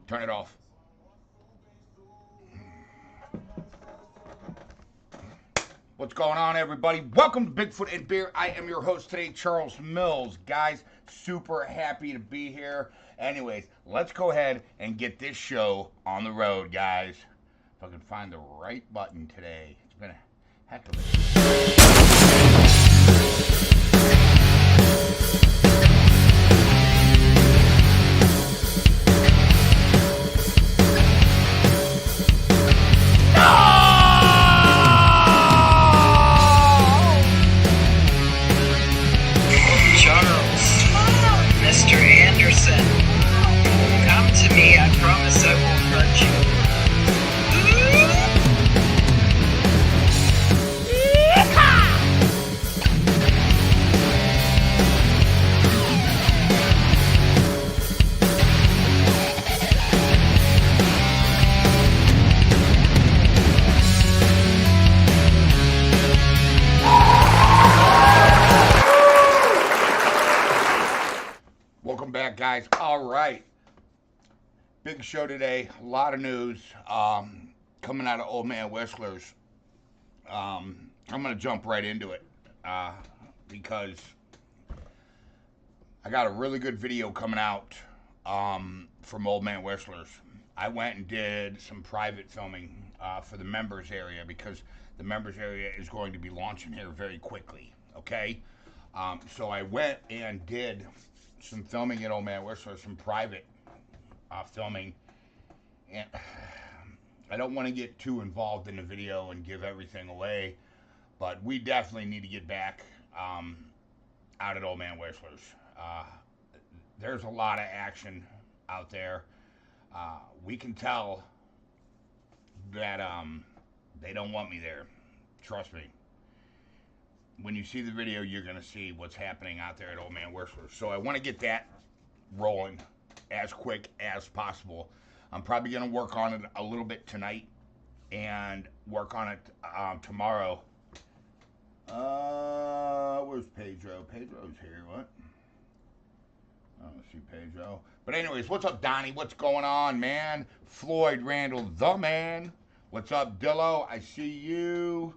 Turn it off. What's going on, everybody? Welcome to Bigfoot and Beer. I am your host today, Charles Mills. Guys, super happy to be here. Anyways, let's go ahead and get this show on the road, guys. If I can find the right button today. It's been a heck of Welcome back, guys. All right. Big show today. A lot of news coming out of Old Man Whistler's. I'm going to jump right into it because I got a really good video coming out from Old Man Whistler's. I went and did some private filming for the members area because the members area is going to be launching here very quickly. Okay? So I went and did some filming at Old Man Whistler, some private filming, and I don't want to get too involved in the video and give everything away, but we definitely need to get back out at Old Man Whistler's. There's a lot of action out there. We can tell that they don't want me there. Trust me. When you see the video, you're going to see what's happening out there at Old Man Whistler's. So I want to get that rolling as quick as possible. I'm probably going to work on it a little bit tonight and work on it tomorrow. Where's Pedro? Pedro's here. What? I don't see Pedro. But anyways, what's up, Donnie? What's going on, man? Floyd Randall, the man. What's up, Dillo? I see you.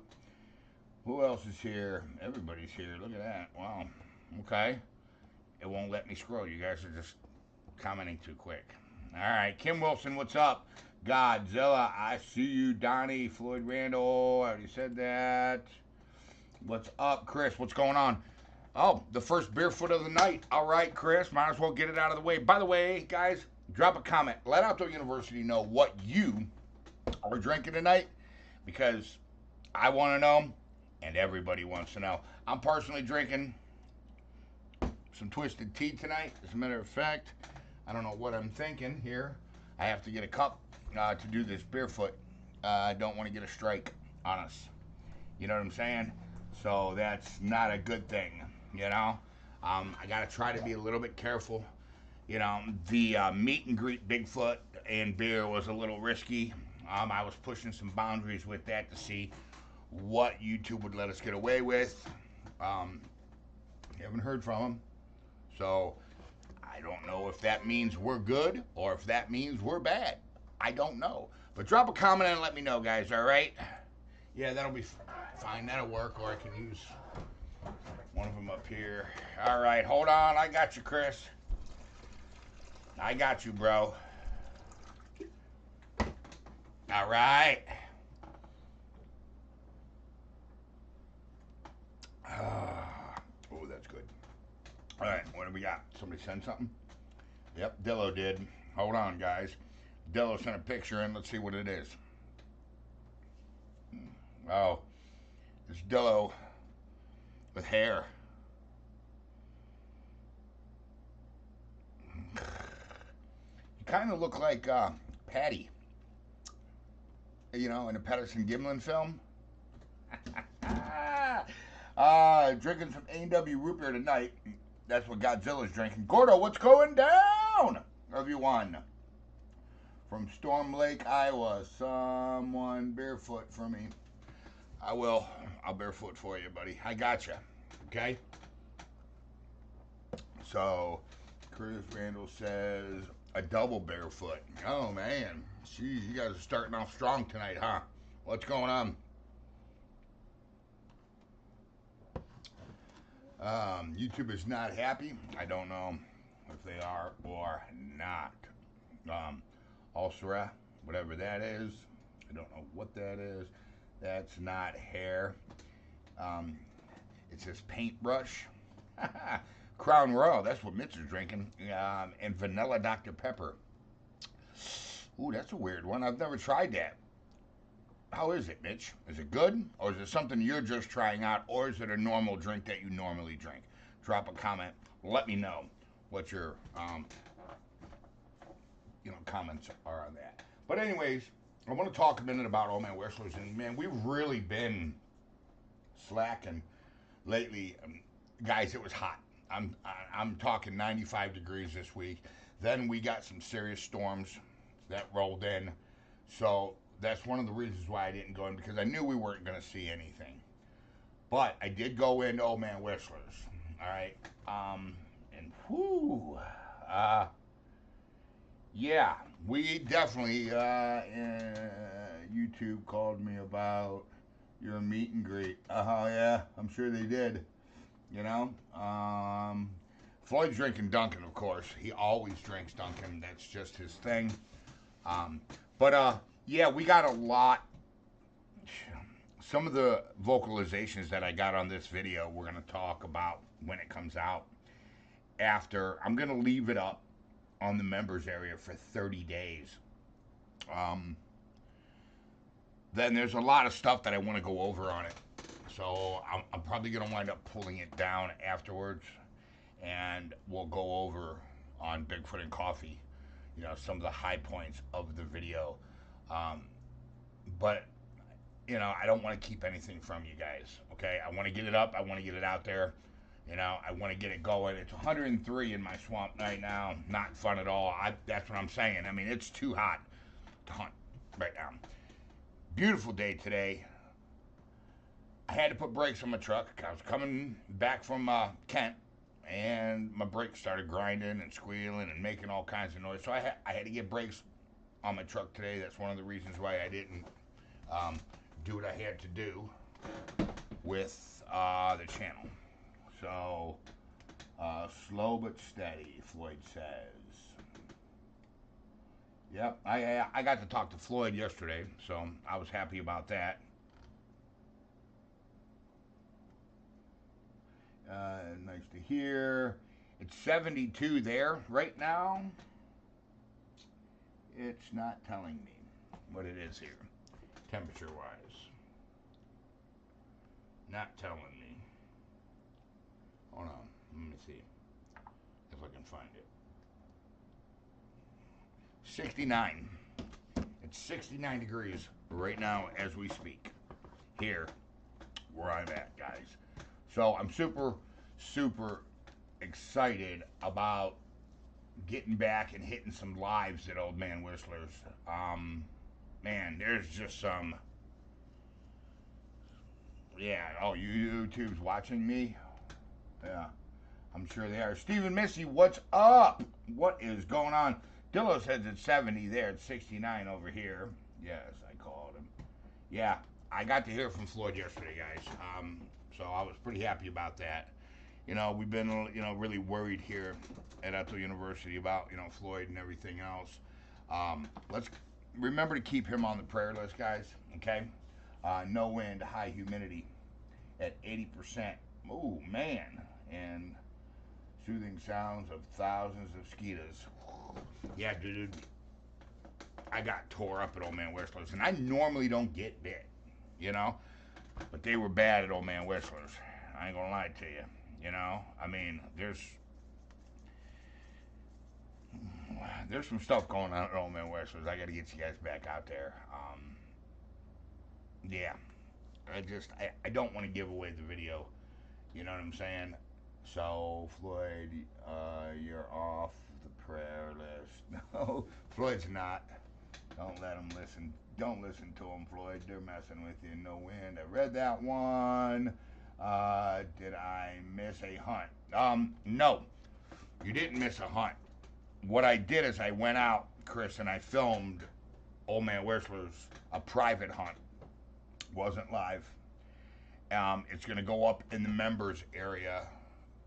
Who else is here? Everybody's here. Look at that. Wow. Okay. It won't let me scroll. You guys are just commenting too quick. All right. Kim Wilson, what's up? Godzilla, I see you. Donnie, Floyd Randall, I already said that. What's up, Chris? What's going on? Oh, the first Barefoot of the night. All right, Chris. Might as well get it out of the way. By the way, guys, drop a comment. Let Outdoor University know what you are drinking tonight because I want to know. And everybody wants to know. I'm personally drinking some twisted tea tonight. As a matter of fact, I don't know what I'm thinking here. I have to get a cup to do this Barefoot. I don't want to get a strike on us. You know what I'm saying? So that's not a good thing, you know? I got to try to be a little bit careful. You know, the meet and greet Bigfoot and beer was a little risky. I was pushing some boundaries with that to see what YouTube would let us get away with. Haven't heard from them. So I don't know if that means we're good or if that means we're bad. I don't know. But drop a comment and let me know, guys, all right? Yeah, that'll be fine. That'll work, or I can use one of them up here. All right, hold on. I got you, Chris. I got you, bro. All right. Oh, that's good. All right, what do we got? Somebody send something? Yep, Dillo did. Hold on, guys. Dillo sent a picture in. Let's see what it is. Oh, it's Dillo with hair. You kind of look like Patty, you know, in a Patterson Gimlin film. Drinking some A&W root beer tonight. That's what Godzilla's drinking. Gordo, what's going down, everyone? From Storm Lake, Iowa. Someone barefoot for me. I will. I'll barefoot for you, buddy. I gotcha. Okay? So, Chris Randall says, A double barefoot. Oh man, jeez, you guys are starting off strong tonight, huh? What's going on? YouTube is not happy. I don't know if they are or not. Um, Ulcera, whatever that is. I don't know what that is. That's not hair. Um, it says paintbrush. Crown Royal, that's what Mitch is drinking. And vanilla Dr. Pepper. Ooh, that's a weird one. I've never tried that. How is it, Mitch? Is it good? Or is it something you're just trying out? Or is it a normal drink that you normally drink? Drop a comment. Let me know what your comments are on that. But anyways, I want to talk a minute about Old Man Whistlers. And man, we've really been slacking lately. Guys, it was hot. I'm talking 95 degrees this week. Then we got some serious storms that rolled in. So that's one of the reasons why I didn't go in, because I knew we weren't going to see anything. But I did go into Old Man Whistlers. All right. And whoo. Yeah, we definitely, YouTube called me about your meet and greet. Yeah, I'm sure they did. You know, Floyd's drinking Dunkin', of course. He always drinks Dunkin'. That's just his thing. But yeah, we got a lot. Some of the vocalizations that I got on this video, we're going to talk about when it comes out. After, I'm going to leave it up on the members area for 30 days. Then there's a lot of stuff that I want to go over on it. So I'm probably going to wind up pulling it down afterwards. And we'll go over on Bigfoot and Coffee, some of the high points of the video. But, I don't want to keep anything from you guys, okay? I want to get it up. I want to get it out there. I want to get it going. It's 103 in my swamp right now. Not fun at all. That's what I'm saying. I mean, it's too hot to hunt right now. Beautiful day today. I had to put brakes on my truck. I was coming back from Kent, and my brakes started grinding and squealing and making all kinds of noise. So I had to get brakes on my truck today. That's one of the reasons why I didn't do what I had to do with the channel. So, slow but steady, Floyd says. Yep, I got to talk to Floyd yesterday, so I was happy about that. Nice to hear. It's 72 there right now. It's not telling me what it is here, temperature-wise. Not telling me. Hold on, let me see if I can find it. 69. It's 69 degrees right now as we speak here where I'm at, guys. So I'm super, super excited about getting back and hitting some lives at Old Man Whistlers. Man, there's just some. Yeah, oh, YouTube's watching me? Yeah, I'm sure they are. Stephen Missy, what's up? What is going on? Dillo says it's 70 there. It's 69 over here. Yes, I called him. Yeah, I got to hear from Floyd yesterday, guys. So I was pretty happy about that. We've been, really worried here at Ethel University about, Floyd and everything else. Let's remember to keep him on the prayer list, guys, okay? No wind, high humidity at 80%. Oh, man. And soothing sounds of thousands of mosquitoes. Yeah, dude. I got tore up at Old Man Whistlers, and I normally don't get bit, but they were bad at Old Man Whistlers. I ain't gonna lie to you, I mean, there's some stuff going on at Old Man Whistlers. I gotta get you guys back out there. Yeah, I don't want to give away the video, you know what I'm saying? So, Floyd, you're off the prayer list. No, Floyd's not. Don't let him listen. Don't listen to him, Floyd. They're messing with you. No wind. I read that one. Did I miss a hunt? No. You didn't miss a hunt. what I did is I went out, Chris, and I filmed Old Man Whistler's a private hunt. Wasn't live. It's going to go up in the members area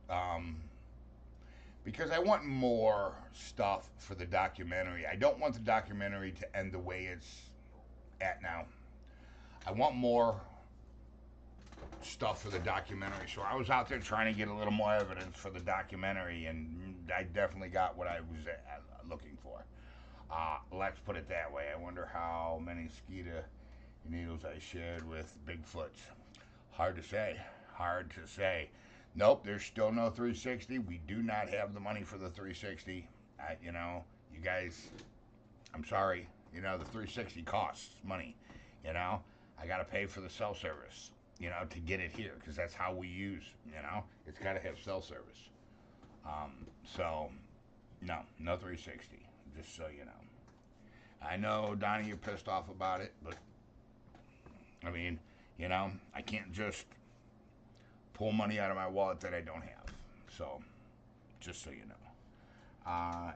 um, because I want more stuff for the documentary. I don't want the documentary to end the way it's at now. I want more stuff for the documentary. So I was out there trying to get a little more evidence for the documentary, and I definitely got what I was looking for. Let's put it that way. I wonder how many mosquito needles I shared with Bigfoots. Hard to say. Hard to say. Nope, there's still no 360. We do not have the money for the 360. You guys, I'm sorry. The 360 costs money. I got to pay for the cell service, to get it here because that's how we use, it's got to have cell service. So, no 360, just so you know. I know, Donnie, you're pissed off about it, but, I mean, I can't just pull money out of my wallet that I don't have. So, just so you know.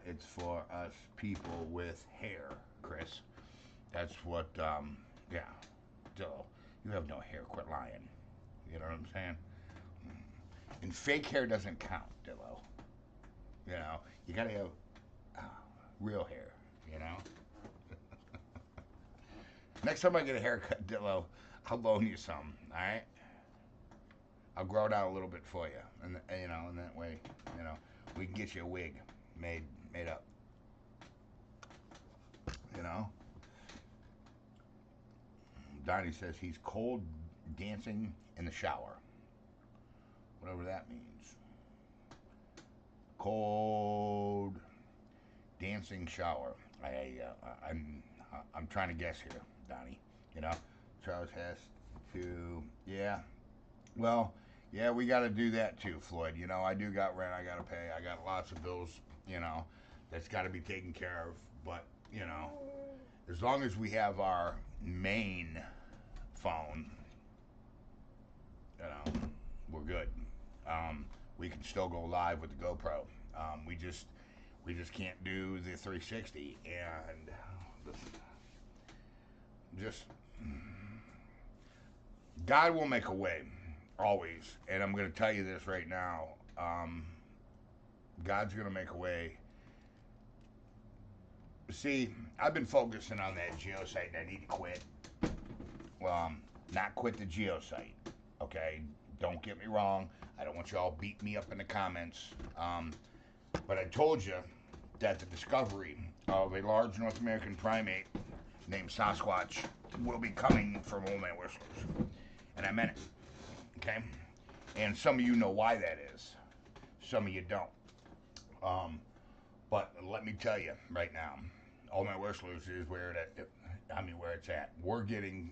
It's for us people with hair, Chris. That's what, yeah. Dillo, you have no hair. Quit lying. You know what I'm saying? And fake hair doesn't count, Dillo. You gotta have real hair, Next time I get a haircut, Dillo, I'll loan you some, alright? I'll grow it out a little bit for you. And, and that way, we can get you a wig made up. Donnie says he's cold dancing in the shower. Whatever that means. Cold dancing shower. I'm trying to guess here, Donnie. Charles has to. Yeah. Well, yeah, we got to do that too, Floyd. I do got rent I got to pay. I got lots of bills. That's got to be taken care of. But as long as we have our main phone, we're good. We can still go live with the GoPro. We just can't do the 360, and just God will make a way, always. And I'm going to tell you this right now. God's going to make a way. See, I've been focusing on that geosite, and I need to quit. Not quit the geosite, okay? Don't get me wrong. I don't want y'all beat me up in the comments. But I told you that the discovery of a large North American primate named Sasquatch will be coming from Old Man Whistlers. And I meant it, okay? And some of you know why that is. Some of you don't. But let me tell you right now, Old Man Whistlers is where it's at. We're getting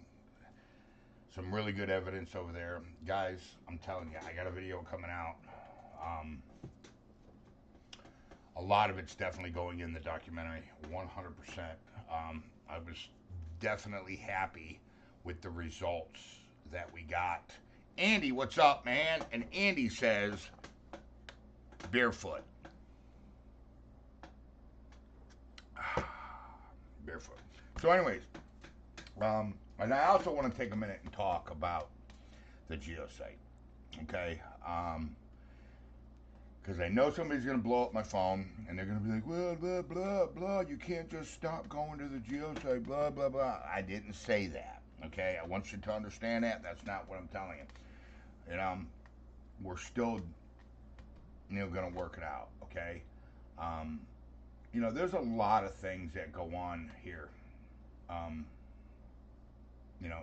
some really good evidence over there. Guys, I'm telling you, I got a video coming out. A lot of it's definitely going in the documentary, 100%. I was definitely happy with the results that we got. Andy, what's up, man? And Andy says, barefoot. Barefoot. So anyways, and I also want to take a minute and talk about the geosite, okay? Because I know somebody's going to blow up my phone, and they're going to be like, well, blah, blah, blah, you can't just stop going to the geosite, blah, blah, blah. I didn't say that, okay? I want you to understand that. That's not what I'm telling you. We're still, going to work it out, okay? There's a lot of things that go on here,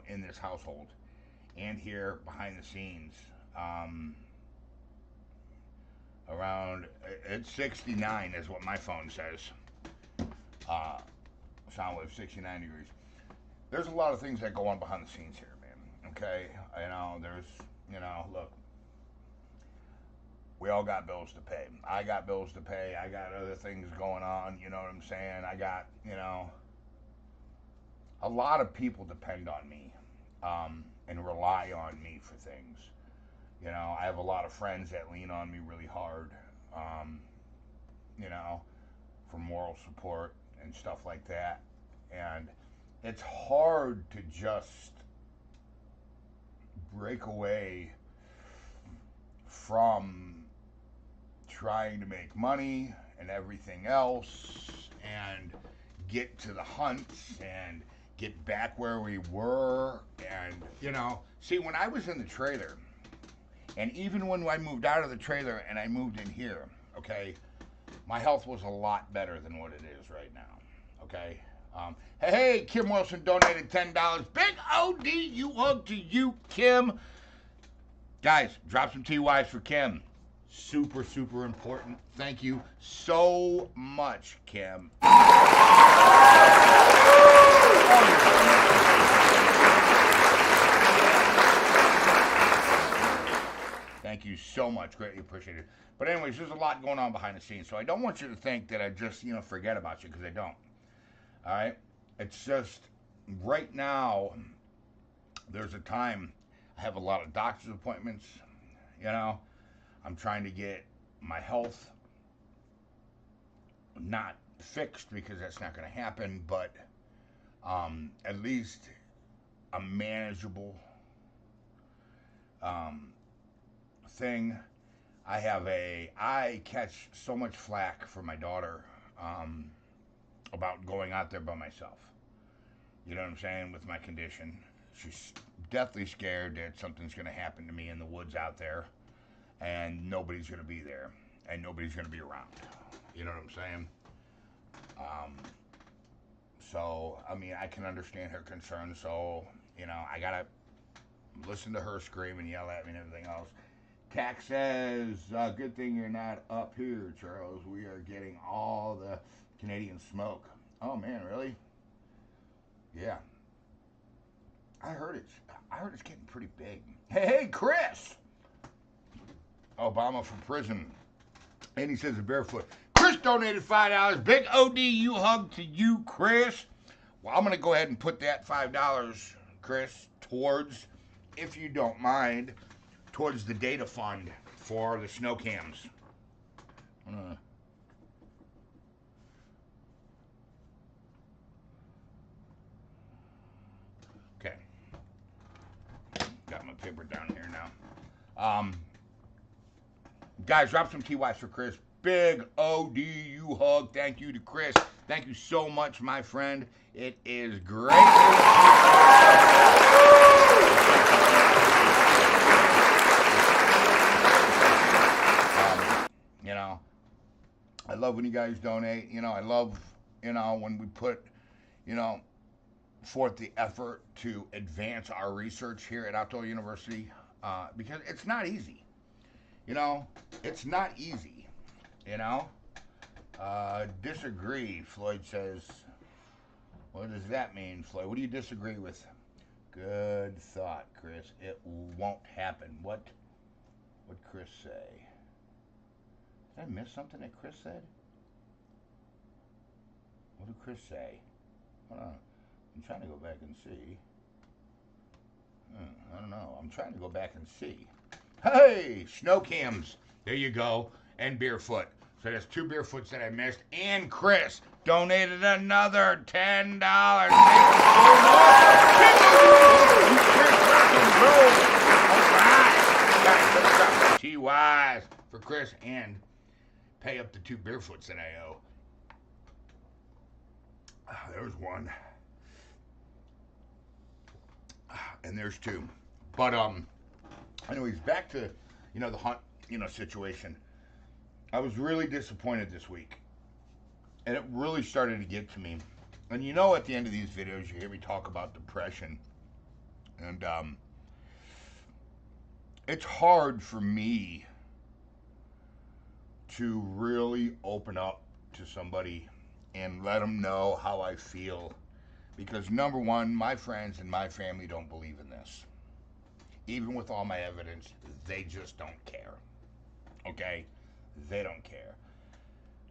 in this household and here behind the scenes. Around, it's 69 is what my phone says. Sound wave 69 degrees. There's a lot of things that go on behind the scenes here, man. Okay? There's, look, we all got bills to pay. I got bills to pay. I got other things going on, you know what I'm saying? I got, a lot of people depend on me, and rely on me for things. I have a lot of friends that lean on me really hard, for moral support and stuff like that. And it's hard to just break away from trying to make money and everything else and get to the hunts and get back where we were. And, you know, see, when I was in the trailer, and even when I moved out of the trailer and I moved in here, okay, my health was a lot better than what it is right now, okay? Hey, Kim Wilson donated $10. Big ODU hug to you, Kim. Guys, drop some TYs for Kim. Super, super important. Thank you so much, Kim. Thank you so much. Greatly appreciated. But anyways, there's a lot going on behind the scenes, so I don't want you to think that I just, forget about you, because I don't. All right? It's just, right now, there's a time, I have a lot of doctor's appointments, I'm trying to get my health not fixed, because that's not going to happen, but at least a manageable thing. I catch so much flack from my daughter about going out there by myself. You know what I'm saying? With my condition. She's deathly scared that something's going to happen to me in the woods out there, and nobody's going to be there, and nobody's going to be around. You know what I'm saying? So, I mean, I can understand her concern, so, I got to listen to her scream and yell at me and everything else. Tax says, good thing you're not up here, Charles. We are getting all the Canadian smoke. Oh, man, really? Yeah. I heard it's getting pretty big. Hey, Chris! Obama from prison. And he says a barefoot. Chris donated $5. Big ODU hug to you, Chris. Well, I'm going to go ahead and put that $5, Chris, towards, if you don't mind, towards the data fund for the snow cams. Okay. Got my paper down here now. Guys, drop some TYs for Chris. Big ODU hug. Thank you to Chris. Thank you so much, my friend. It is great. I love when you guys donate. I love, when we put, forth the effort to advance our research here at Outdoor University, because it's not easy. It's not easy. Disagree, Floyd says. What does that mean, Floyd? What do you disagree with? Good thought, Chris. It won't happen. What would Chris say? Did I miss something that Chris said? What did Chris say? Hold on. I'm trying to go back and see. I don't know. I'm trying to go back and see. Hey, snow cams. There you go. And Barefoot. So that's 2 Barefoots that I missed. And Chris donated another $10. Thank you so much. All right. Guys, let's drop some TYs for Chris and pay up the 2 Barefoots that I owe. There's one. And there's 2. But, anyways, back to, the hunt, situation. I was really disappointed this week. And it really started to get to me. And at the end of these videos, you hear me talk about depression. And, it's hard for me to really open up to somebody and let them know how I feel. Because, number one, my friends and my family don't believe in this. Even with all my evidence, they just don't care. Okay? They don't care.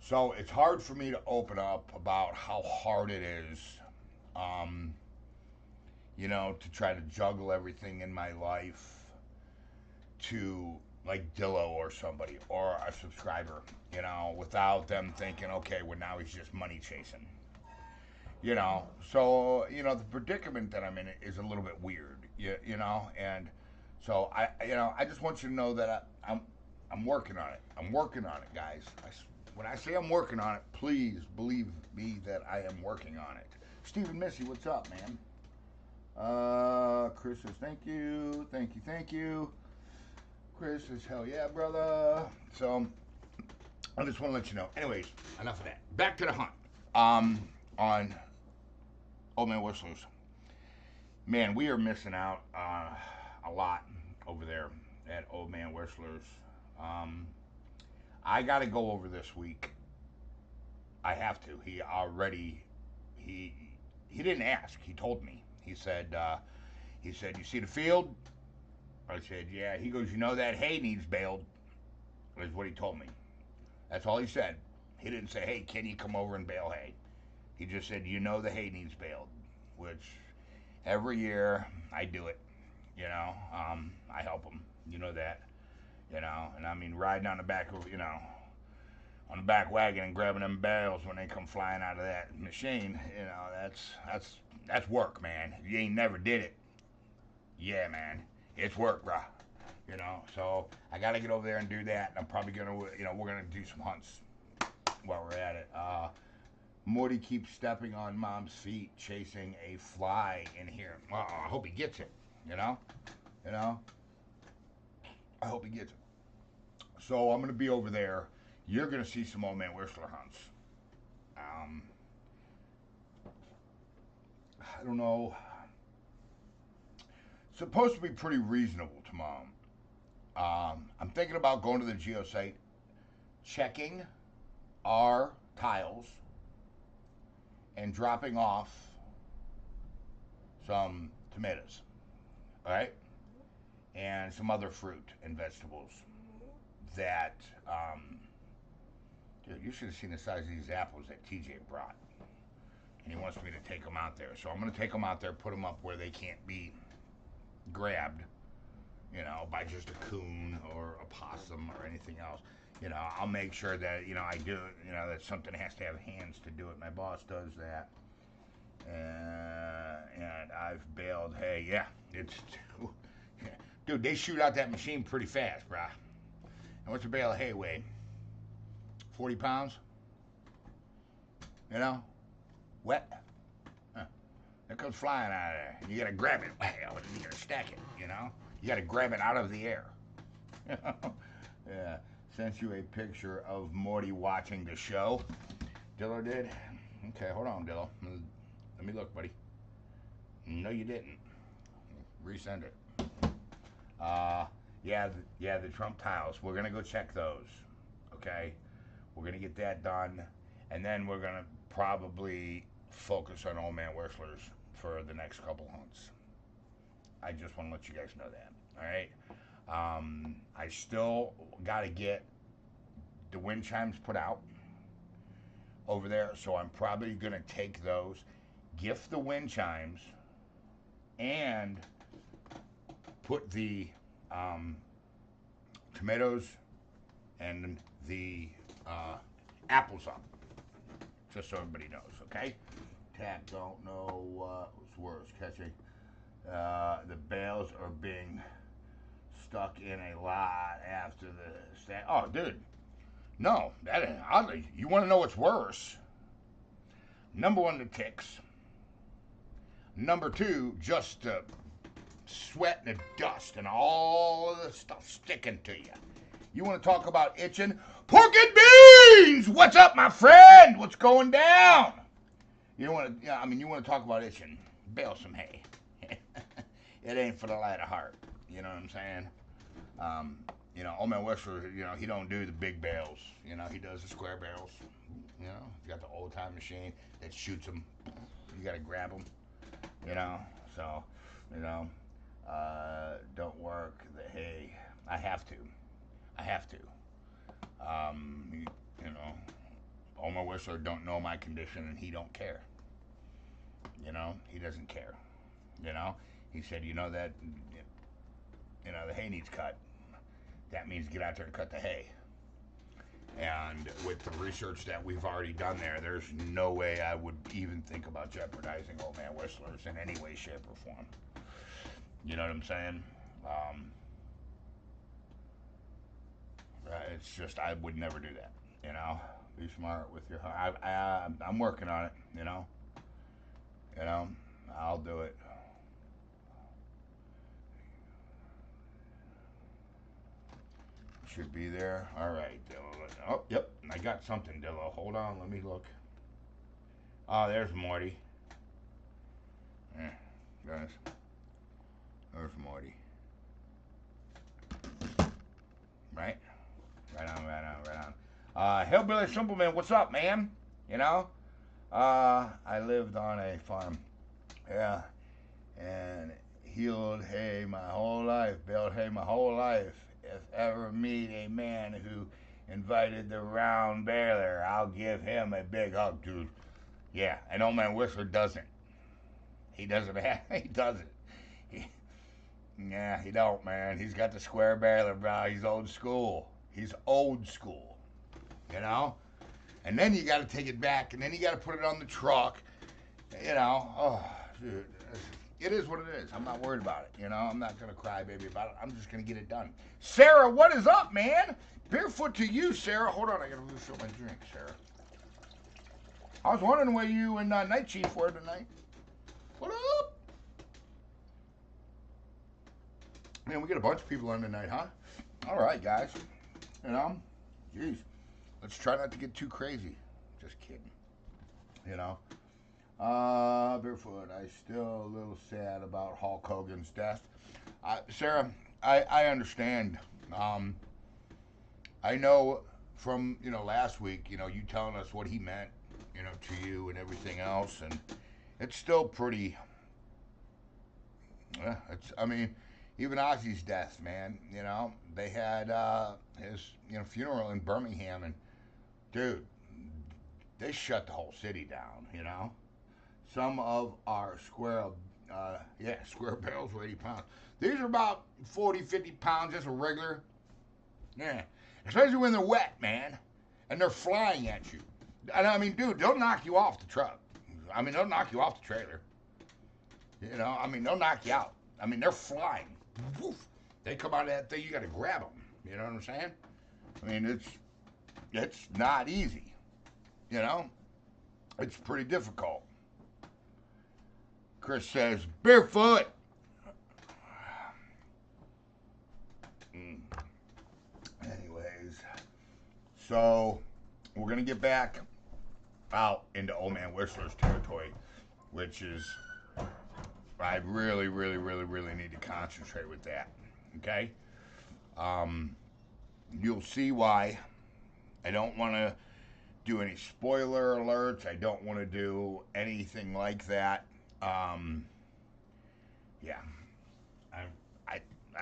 So it's hard for me to open up about how hard it is, to try to juggle everything in my life, to like Dillo or somebody or a subscriber, without them thinking, okay, well now he's just money chasing. So the predicament that I'm in is a little bit weird, and so I just want you to know that I'm working on it. I'm working on it, guys. When I say I'm working on it, please believe me that I am working on it. Stephen Missy, what's up, man? Chris says thank you. Chris says hell yeah, brother. So I just want to let you know. Anyways, enough of that. Back to the hunt. On Old Man Whistler's. Man, we are missing out a lot over there at Old Man Whistler's. I got to go over this week. I have to. He didn't ask. He told me. He said, you see the field? I said, yeah. He goes, that hay needs baled. Is what he told me. That's all he said. He didn't say, hey, can you come over and bale hay? He just said, the hay needs baled, which every year I do it. I help them. That. And I mean, riding on the back of, on the back wagon and grabbing them bales when they come flying out of that machine, that's work, man. If you ain't never did it, yeah, man, it's work, bruh. So I got to get over there and do that. And I'm probably going to, we're going to do some hunts while we're at it. Morty keeps stepping on Mom's feet, chasing a fly in here. Well, I hope he gets it, I hope he gets it. So I'm going to be over there. You're going to see some Old Man Whistler hunts. I don't know. It's supposed to be pretty reasonable tomorrow. I'm thinking about going to the geosite, checking our tiles, and dropping off some tomatoes, all right, and some other fruit and vegetables that, dude, you should have seen the size of these apples that TJ brought, and he wants me to take them out there. So I'm going to take them out there, put them up where they can't be grabbed, by just a coon or a possum or anything else. I'll make sure that, I do it, that something has to have hands to do it. My boss does that. And I've baled hay. Yeah, it's, dude, they shoot out that machine pretty fast, brah. And what's a bale of hay weigh? 40 pounds? Wet? Huh. It comes flying out of there. You gotta grab it. Wow, and you gotta stack it, You gotta grab it out of the air. Yeah. Sent you a picture of Morty watching the show. Dillo did? Okay, hold on, Dillo. Let me look, buddy. No, you didn't. Resend it. Yeah, the Trump tiles. We're gonna go check those. Okay? We're gonna get that done. And then we're gonna probably focus on Old Man Whistler's for the next couple hunts. I just want to let you guys know that. All right? I still got to get the wind chimes put out over there, so I'm probably going to take those, gift the wind chimes, and put the tomatoes and the apples up, just so everybody knows, okay? Tap, don't know what's worse, catching. The bales are being stuck in a lot after the stand. Oh, dude. No, that ain't oddly. You want to know what's worse? Number one, the ticks. Number two, just the sweat and the dust and all of the stuff sticking to you. You want to talk about itching? Pork and beans! What's up, my friend? What's going down? You want to, you want to talk about itching? Bale some hay. It ain't for the light of heart. You know what I'm saying? Old Man Whistler, he don't do the big bales. He does the square barrels. He's got the old time machine that shoots them. You got to grab them. So, don't work the hay. I have to. Old Man Whistler don't know my condition and he don't care. He doesn't care. He said, that, the hay needs cut. that means get out there and cut the hay. And with the research that we've already done there, there's no way I would even think about jeopardizing old man whistlers in any way, shape, or form. You know what I'm saying? It's just, I would never do that. You know, be smart with your. I'm working on it. You know, I'll do it. Should be there. All right, Dillo. Oh, yep. I got something, Dillo. Hold on. Let me look. Oh, there's Morty. Guys. There's Morty. Right? Right on. Hillbilly Simpleman, what's up, man? You know? I lived on a farm. Yeah. And healed hay my whole life. Baled hay my whole life. If ever meet a man who invited the round baler, I'll give him a big hug, dude. Yeah, and old man Whistler doesn't. He doesn't have. He doesn't. He don't, man. He's got the square baler, bro. He's old school. He's old school. You know. And then you got to take it back, and then you got to put it on the truck. You know. Oh, dude. It is what it is. I'm not worried about it. You know, I'm not going to cry baby about it. I'm just going to get it done. Sarah, what is up, man? Barefoot to you, Sarah. Hold on. I got to refill my drink, Sarah. I was wondering where you and Night Chief were tonight. What up? Man, we got a bunch of people on tonight, huh? All right, guys. You know, jeez. Let's try not to get too crazy. Just kidding. You know. Barefoot, I still a little sad about Hulk Hogan's death. Sarah, I understand. I know from, last week, you telling us what he meant, to you and everything else, and it's still pretty, even Ozzy's death, man, they had, his, funeral in Birmingham, and, dude, they shut the whole city down, Some of our square barrels were 80 pounds. These are about 40, 50 pounds, just a regular. Yeah. Especially when they're wet, man. And they're flying at you. And I mean, dude, they'll knock you off the truck. I mean, they'll knock you off the trailer. They'll knock you out. I mean, they're flying. Woof. They come out of that thing, you got to grab them. You know what I'm saying? I mean, it's not easy. It's pretty difficult. Chris says, Barefoot. Anyways, so we're going to get back out into Old Man Whistler's territory, which is, I really, really, really, really need to concentrate with that. Okay? You'll see why I don't want to do any spoiler alerts. I don't want to do anything like that. I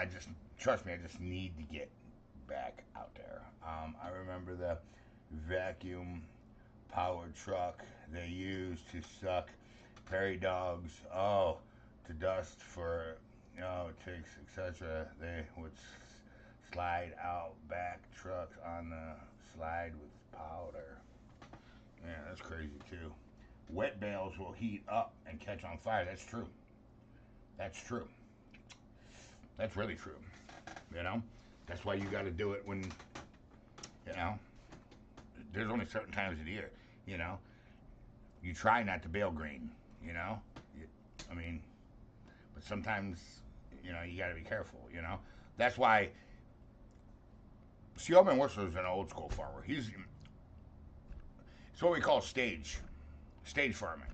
just, trust me, I just need to get back out there. I remember the vacuum powered truck they used to suck prairie dogs, to dust for, ticks, etc. They would slide out back trucks on the slide with powder. Yeah, that's crazy too. Wet bales will heat up and catch on fire. That's true. That's true. That's really true. That's why you got to do it when, there's only certain times of the year, You try not to bale green, but sometimes, you got to be careful, That's why, see, Old Man Whistler is an old school farmer. It's what we call stage farming.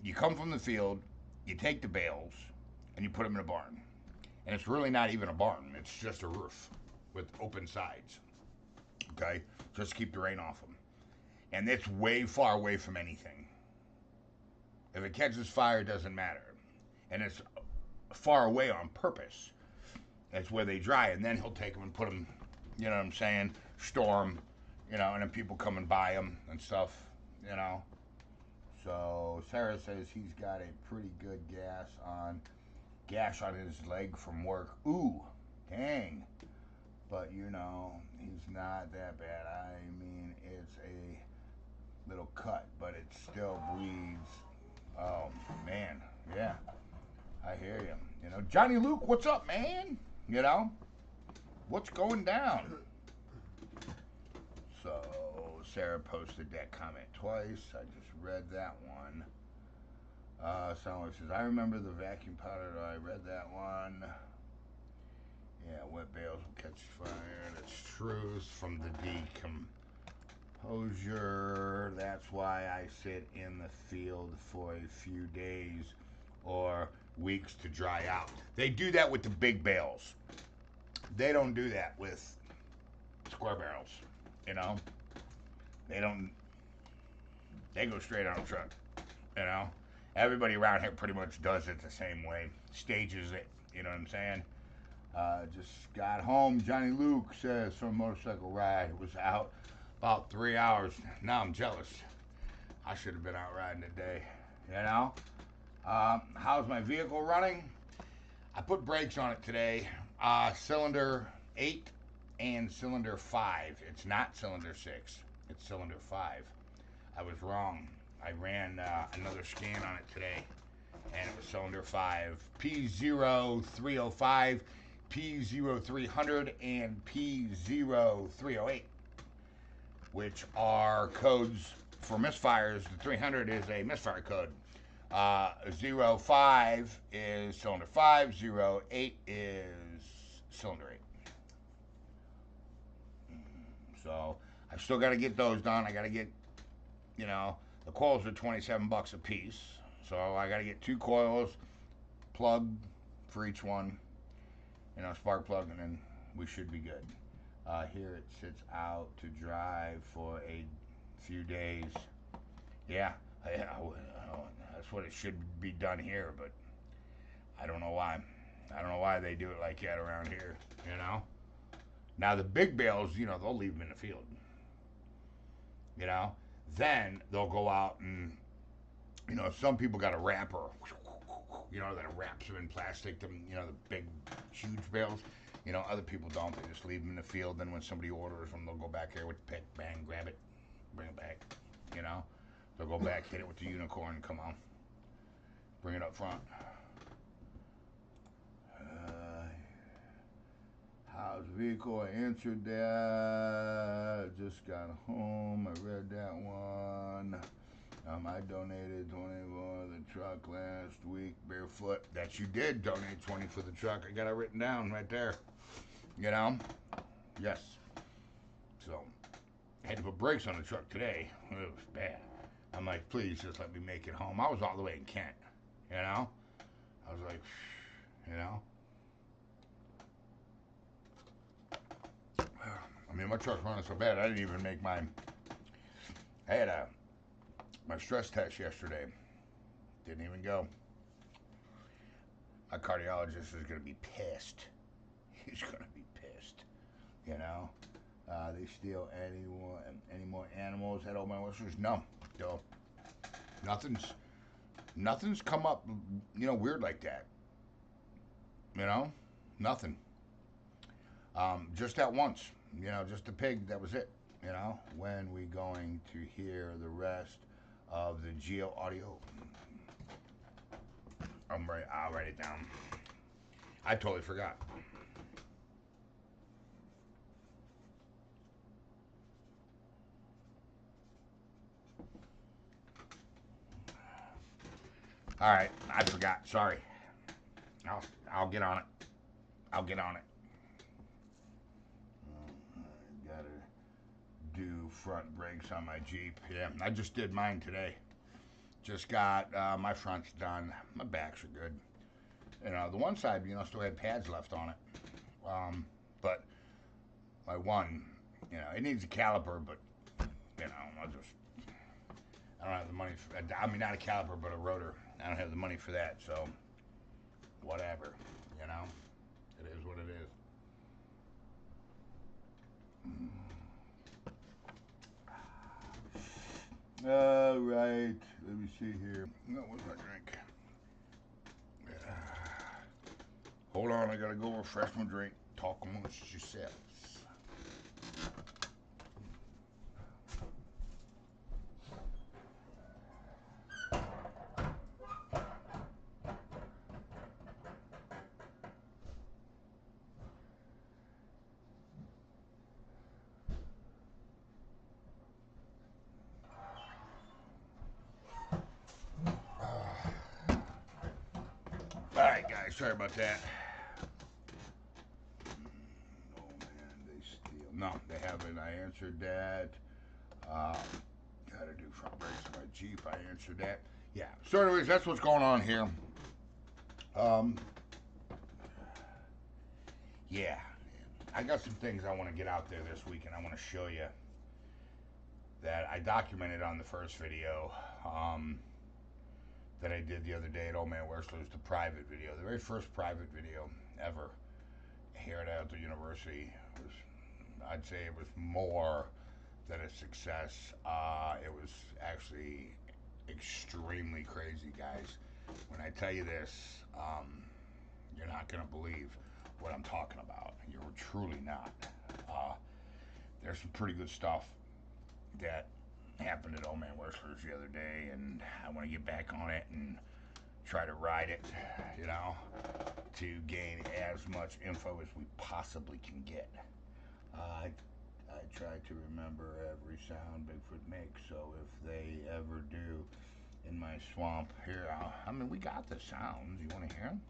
You come from the field, you take the bales, and you put them in a barn. And it's really not even a barn. It's just a roof with open sides. Okay? Just to keep the rain off them. And it's way far away from anything. If it catches fire, it doesn't matter. And it's far away on purpose. That's where they dry. And then he'll take them and put them, you know what I'm saying, store them, and then people come and buy them and stuff, So Sarah says he's got a pretty good gas on gash on his leg from work. Ooh, dang. But you know, he's not that bad. I mean, it's a little cut, but it still bleeds. Oh man, yeah, I hear you. You know, Johnny Luke, what's up, man? You know, what's going down? So Sarah posted that comment twice. I just read that one. Someone says, I remember the vacuum powder. I read that one. Yeah, wet bales will catch fire. That's true. It's from the decomposure. That's why I sit in the field for a few days or weeks to dry out. They do that with the big bales. They don't do that with square barrels. You know, they don't. They go straight on a truck. You know, everybody around here pretty much does it the same way. Stages it. You know what I'm saying? Just got home. Johnny Luke says from a motorcycle ride. It was out about 3 hours. Now I'm jealous. I should have been out riding today. You know? How's my vehicle running? I put brakes on it today. Cylinder 8 and cylinder 5. It's not cylinder 6. It's cylinder 5. I was wrong. I ran another scan on it today, and it was cylinder 5. P0305, P0300, and P0308, which are codes for misfires. The 300 is a misfire code. 05 is cylinder 5, 08 is cylinder 8. So I've still got to get those done. I got to get, you know, the coils are $27 a piece. So I got to get 2 coils, plug for each one, you know, spark plug, and then we should be good. Here it sits out to dry for a few days. Yeah, that's what it should be done here, but I don't know why. I don't know why they do it like that around here, you know? Now the big bales, you know, they'll leave them in the field. You know? Then they'll go out and, you know, some people got a wrapper, you know, that wraps them in plastic, you know, the big, huge bales. You know, other people don't. They just leave them in the field. Then when somebody orders them, they'll go back here with the pick, bang, grab it, bring it back, you know? They'll go back, hit it with the unicorn, come on. Bring it up front. How's the vehicle? I answered that. Just got home. I read that one. I donated 20 for the truck last week. Barefoot. That you did donate 20 for the truck. I got it written down right there. You know? Yes. So, I had to put brakes on the truck today. It was bad. I'm like, please just let me make it home. I was all the way in Kent. You know? I was like, you know? I mean, my truck's running so bad, I didn't even make my... I had my stress test yesterday. Didn't even go. My cardiologist is going to be pissed. He's going to be pissed. You know? They steal any more animals at Old Man Whistler's? No. No. Nothing's come up, you know, weird like that. You know? Nothing. Just that once. You know, just a pig, that was it. You know, when we going to hear the rest of the Geo audio? I'll write it down. I totally forgot. All right, I forgot. Sorry. I'll get on it. I'll get on it. Gotta do front brakes on my Jeep. Yeah, I just did mine today. Just got my front's done. My backs are good. You know, the one side, you know, still had pads left on it. But my one, you know, it needs a caliper, but you know, I don't have the money for. I mean, not a caliper, but a rotor. I don't have the money for that, so whatever. You know, it is what it is. All right, let me see here. What was my drink? Hold on, I gotta go refresh my drink. Talk amongst yourselves. Alright, guys, sorry about that. Oh, man, they steal. No, they haven't. I answered that. Gotta do front brakes on my Jeep. I answered that. Yeah. So, anyways, that's what's going on here. Yeah. I got some things I want to get out there this week, and I want to show you that I documented on the first video. That I did the other day at Old Man Wersler's, the private video, the very first private video ever here at Alto University. I'd say it was more than a success. It was actually extremely crazy, guys. When I tell you this, you're not going to believe what I'm talking about. You're truly not. There's some pretty good stuff that happened at Old Man Whistler's the other day, and I want to get back on it and try to ride it, you know, to gain as much info as we possibly can get. I try to remember every sound Bigfoot makes, so if they ever do in my swamp here, I mean, we got the sounds. You want to hear them?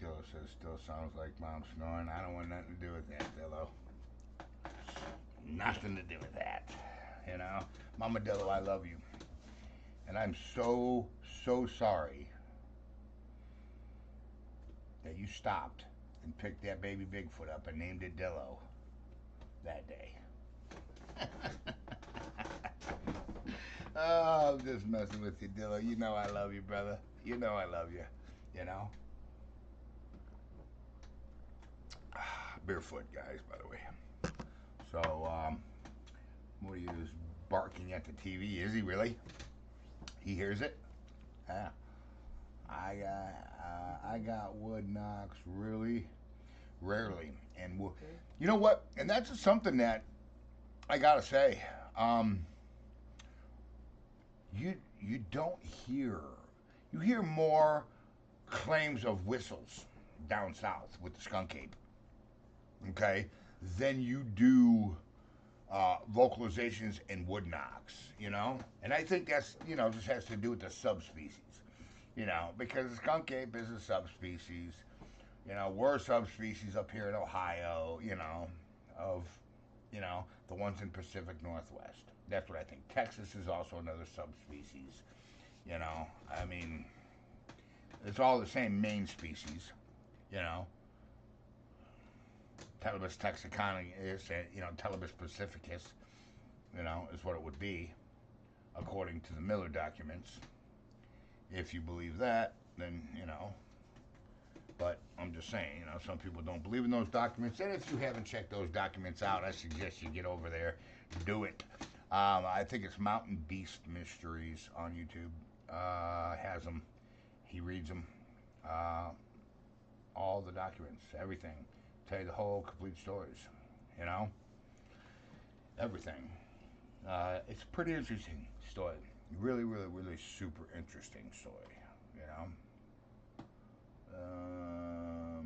Dillo says, still sounds like mom snoring. I don't want nothing to do with that, Dillo. Nothing to do with that. You know? Mama Dillo, I love you. And I'm so sorry that you stopped and picked that baby Bigfoot up and named it Dillo that day. Oh, I'm just messing with you, Dillo. You know I love you, brother. You know I love you. You know? Barefoot, guys, by the way. So, what he is barking at the TV. Is he really? He hears it? Yeah. I got wood knocks really rarely, and you know what? And that's just something that I gotta say. You don't hear. You hear more claims of whistles down south with the skunk ape, okay, than you do vocalizations and wood knocks, you know? And I think that's, you know, just has to do with the subspecies, you know, because the skunk ape is a subspecies. You know, we're a subspecies up here in Ohio, you know, of, you know, the ones in Pacific Northwest. That's what I think. Texas is also another subspecies, you know. I mean, it's all the same main species, you know. Telebus texicana is, you know, Telebus pacificus, you know, is what it would be, according to the Miller documents. If you believe that, then, you know. But I'm just saying, you know, some people don't believe in those documents. And if you haven't checked those documents out, I suggest you get over there, do it. I think it's Mountain Beast Mysteries on YouTube. Has them. He reads them. All the documents, everything. Tell you the whole complete stories, you know? Everything. It's a pretty interesting story. Really, really, really super interesting story, you know?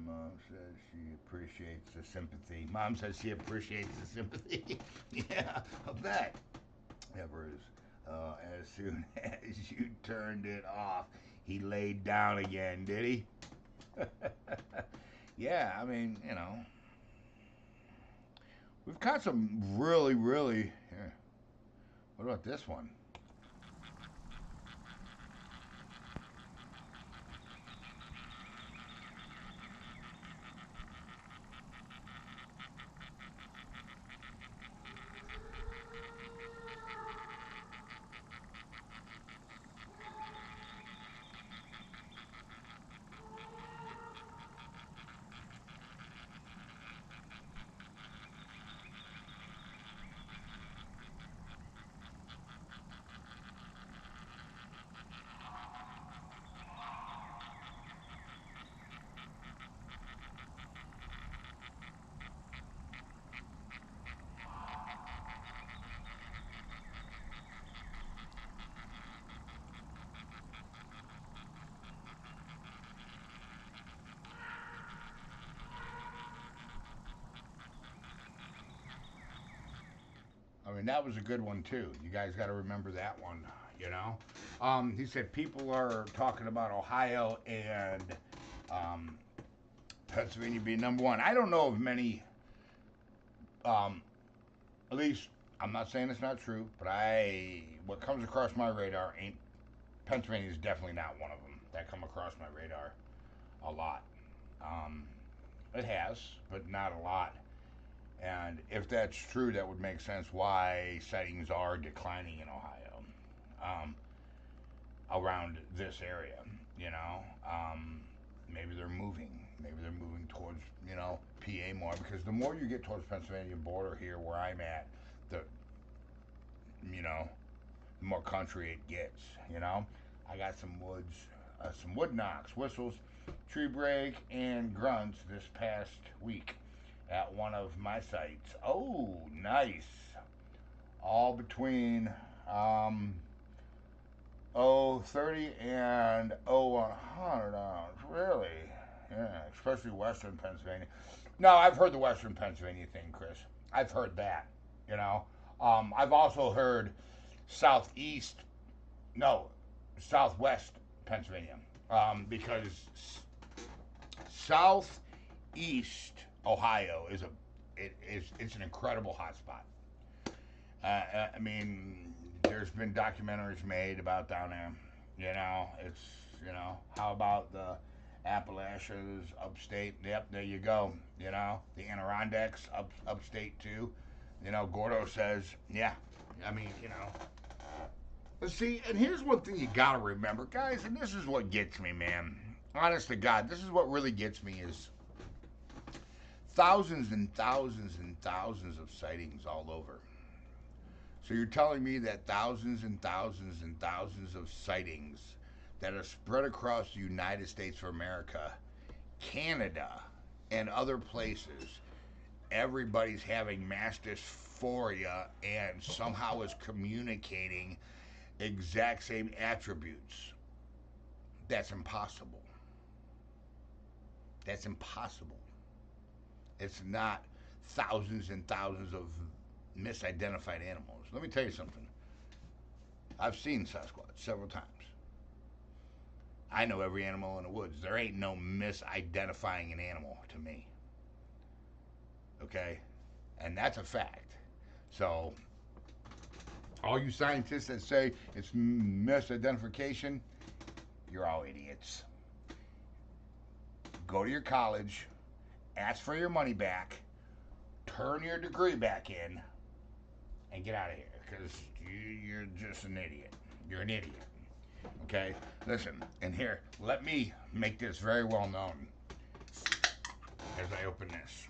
Mom says she appreciates the sympathy. Mom says she appreciates the sympathy. Yeah, I bet. Evers, as soon as you turned it off, he laid down again, did he? Yeah, I mean, we've got some really, really. Here, what about this one? I mean, that was a good one too. You guys got to remember that one. You know, he said people are talking about Ohio and um, Pennsylvania being number one. I don't know of many. Um, at least I'm not saying it's not true, but what comes across my radar ain't Pennsylvania is definitely not one of them that come across my radar a lot. Um, it has, but not a lot. And if that's true, that would make sense why sightings are declining in Ohio, um, around this area. You know, maybe they're moving. Maybe they're moving towards PA more because the more you get towards Pennsylvania border here where I'm at, the you know the more country it gets. You know, I got some wood knocks, whistles, tree break, and grunts this past week at one of my sites. Oh, nice. All between um, 030 and 0100 ounce. Really? Yeah, especially Western Pennsylvania. No, I've heard the Western Pennsylvania thing, Chris. I've heard that. You know, I've also heard southeast, no, southwest Pennsylvania, because southeast Ohio it's an incredible hotspot. I mean, there's been documentaries made about down there. It's how about the Appalachians upstate? Yep, there you go. The Adirondacks upstate too. Gordo says, yeah. I mean, But see, and here's one thing you gotta remember, guys, and this is what gets me, man. Honest to God, this is what really gets me is thousands and thousands and thousands of sightings all over. So you're telling me that thousands and thousands and thousands of sightings that are spread across the United States of America, Canada, and other places, everybody's having mass dysphoria and somehow is communicating exact same attributes. That's impossible. That's impossible. It's not thousands and thousands of misidentified animals. Let me tell you something. I've seen Sasquatch several times. I know every animal in the woods. There ain't no misidentifying an animal to me. Okay? And that's a fact. So, all you scientists that say it's misidentification, you're all idiots. Go to your college, ask for your money back, turn your degree back in, and get out of here because you're just an idiot. You're an idiot. Okay? Listen, and here, let me make this very well known as I open this.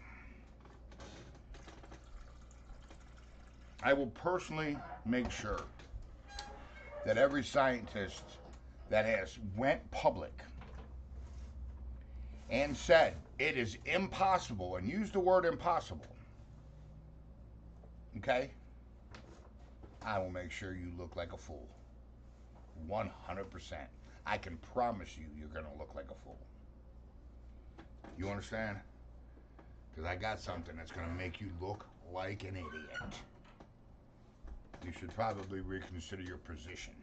I will personally make sure that every scientist that has went public and said it is impossible and used the word impossible, okay, I will make sure you look like a fool. 100%. I can promise you you're going to look like a fool. You understand? Because I got something that's going to make you look like an idiot. You should probably reconsider your position.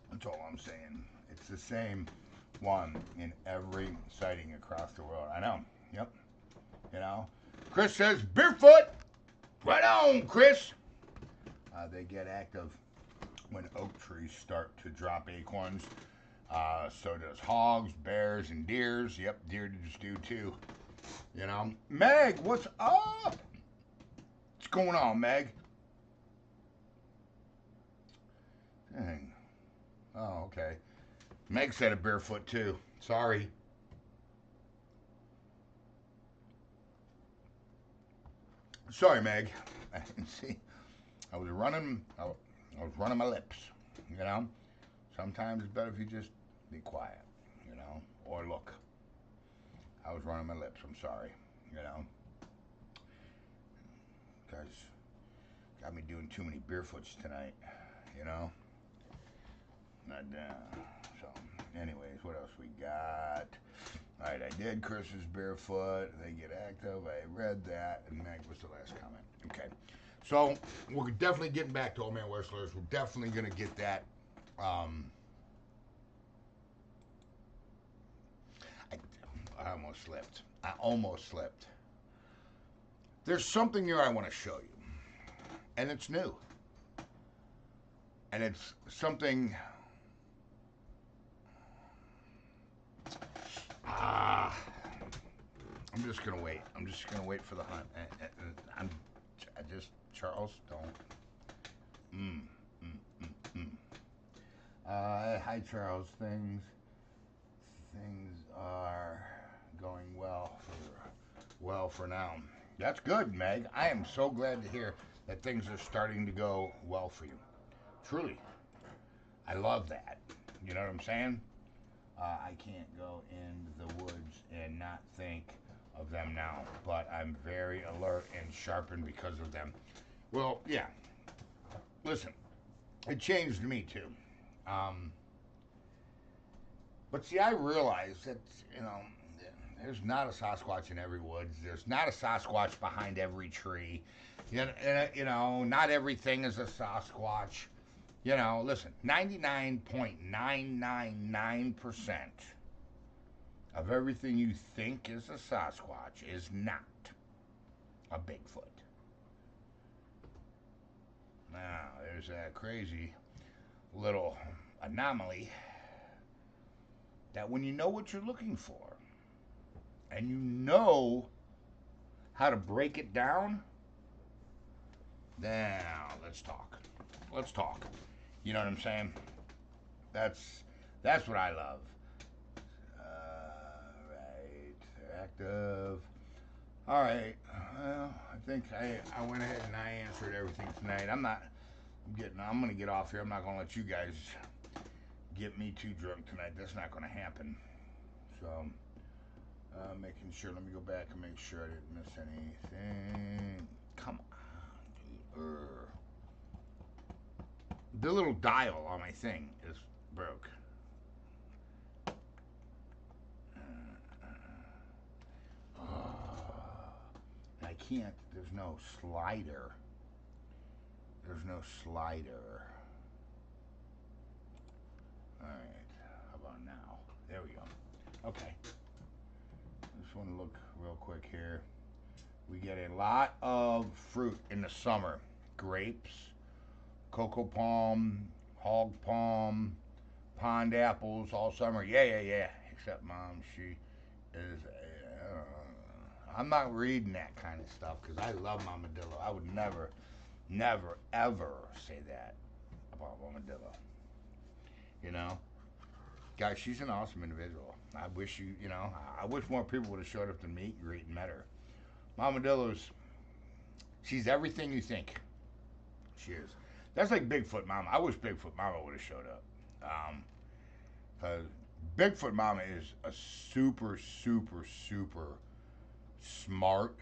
That's all I'm saying. It's the same one in every sighting across the world. I know. Yep. You know. Chris says, Bigfoot! Right on, Chris! They get active when oak trees start to drop acorns. So does hogs, bears, and deers. Yep, deer just do too. You know. Meg, what's up? What's going on, Meg? Dang. Oh, okay. Meg said a barefoot too. Sorry. Sorry, Meg. I didn't see. I was running my lips. You know. Sometimes it's better if you just be quiet. You know, or look. I was running my lips. I'm sorry. You know. Guys got me doing too many barefoots tonight. You know. Not so, anyways, what else we got? All right, I did Chris's barefoot. They get active. I read that, and Meg was the last comment. Okay, so we're definitely getting back to Old Man Whistlers. We're definitely gonna get that. I almost slipped. There's something here I want to show you, and it's new, and it's something. I'm just gonna wait. I'm just gonna wait for the hunt. Charles, don't. Hi, Charles. Things are going well for now. That's good, Meg. I am so glad to hear that things are starting to go well for you. Truly, I love that. You know what I'm saying? I can't go in the woods and not think of them now, but I'm very alert and sharpened because of them. Well, yeah. Listen, it changed me too. But see, I realize that, you know, there's not a Sasquatch in every woods. There's not a Sasquatch behind every tree. You know, not everything is a Sasquatch. You know, listen, 99.999% of everything you think is a Sasquatch is not a Bigfoot. Now, there's that crazy little anomaly that when you know what you're looking for and you know how to break it down, now let's talk. Let's talk. You know what I'm saying? That's what I love. Right. They're active. All right. Well, I think I went ahead and I answered everything tonight. I'm going to get off here. I'm not going to let you guys get me too drunk tonight. That's not going to happen. So, making sure. Let me go back and make sure I didn't miss anything. Come on, dude. The little dial on my thing is broke. I can't. There's no slider. Alright. How about now? There we go. Okay. Just want to look real quick here. We get a lot of fruit in the summer. Grapes, cocoa palm, hog palm, pond apples all summer. Yeah. Except Mom, she is. I'm not reading that kind of stuff because I love Mamadillo. I would never, ever say that about Mamadillo. You know, guys, she's an awesome individual. I wish I wish more people would have showed up to meet, greet, and met her. Mamadillo's, she's everything you think she is. That's like Bigfoot Mama. I wish Bigfoot Mama would have showed up. Because Bigfoot Mama is a super smart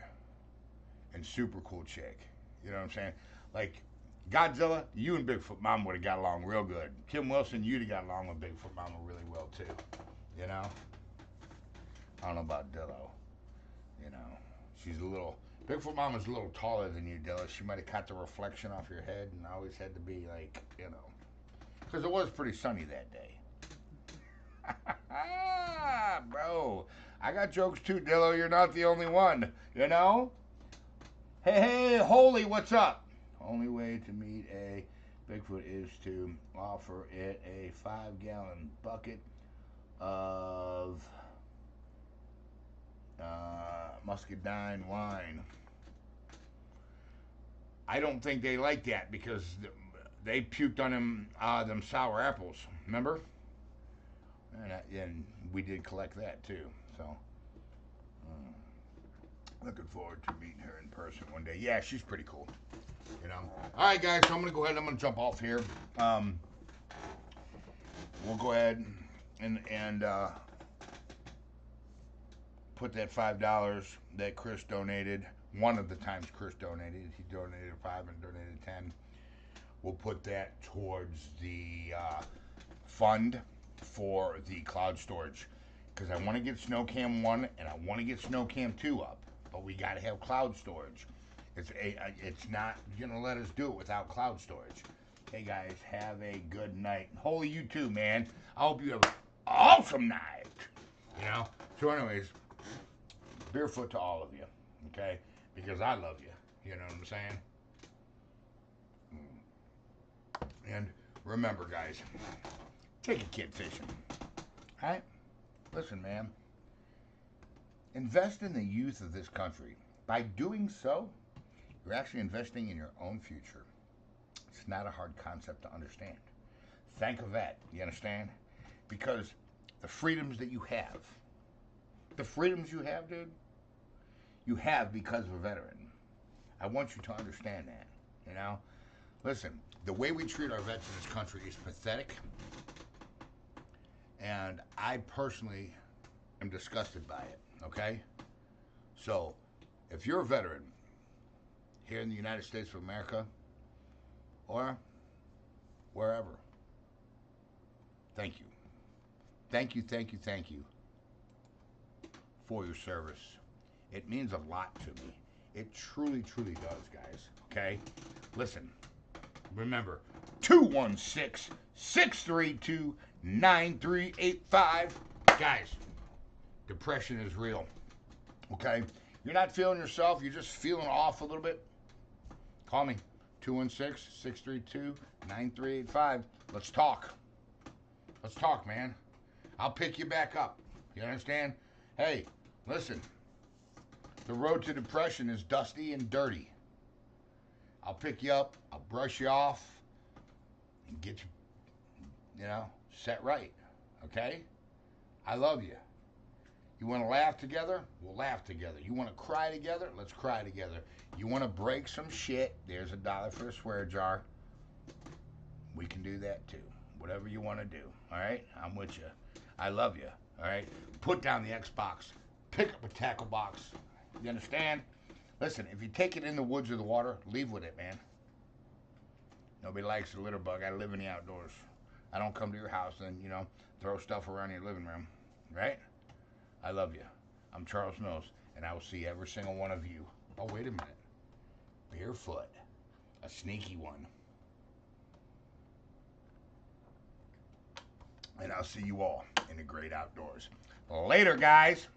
and super cool chick. You know what I'm saying? Like, Godzilla, you and Bigfoot Mama would have got along real good. Kim Wilson, you'd have got along with Bigfoot Mama really well, too. You know? I don't know about Dillo. You know, she's a little. Bigfoot Mama's a little taller than you, Dillo. She might have caught the reflection off your head and always had to be like, you know. Because it was pretty sunny that day. Bro, I got jokes too, Dillo. You're not the only one, you know? Hey, Holy, what's up? Only way to meet a Bigfoot is to offer it a 5-gallon bucket of muscadine wine. I don't think they like that because they puked on them sour apples. Remember? And we did collect that too. So looking forward to meeting her in person one day. Yeah, she's pretty cool. You know. All right, guys. So I'm gonna go ahead. I'm gonna jump off here. We'll go ahead and put that $5 that Chris donated. One of the times Chris donated, he donated 5 and donated 10. We'll put that towards the fund for the cloud storage, because I want to get SnowCam 1 and I want to get SnowCam 2 up, but we got to have cloud storage. It's not gonna let us do it without cloud storage. Hey guys, have a good night. Holy, you too, man. I hope you have an awesome night. You know. So, anyways, Beerfoot to all of you, okay? Because I love you. You know what I'm saying? And remember, guys, take a kid fishing. All right? Listen, man. Invest in the youth of this country. By doing so, you're actually investing in your own future. It's not a hard concept to understand. Think of that. You understand? Because the freedoms that you have, dude, you have because of a veteran. I want you to understand that. You know? Listen, the way we treat our vets in this country is pathetic. And I personally am disgusted by it. Okay? So, if you're a veteran here in the United States of America or wherever, thank you. Thank you for your service. It means a lot to me. It truly does, guys. Okay? Listen, remember, 216-632-9385. Guys, depression is real. Okay? You're not feeling yourself, you're just feeling off a little bit. Call me. 216-632-9385. Let's talk. Let's talk, man. I'll pick you back up. You understand? Hey, listen. The road to depression is dusty and dirty. I'll pick you up. I'll brush you off and get you, set right. Okay? I love you. You want to laugh together? We'll laugh together. You want to cry together? Let's cry together. You want to break some shit? There's $1 for a swear jar. We can do that too. Whatever you want to do. All right? I'm with you. I love you. All right? Put down the Xbox. Pick up a tackle box. You understand? Listen, if you take it in the woods or the water, leave with it, man. Nobody likes a litter bug. I live in the outdoors. I don't come to your house and, throw stuff around your living room. Right? I love you. I'm Charles Mills, and I will see every single one of you. Oh, wait a minute. Barefoot. A sneaky one. And I'll see you all in the great outdoors. Later, guys.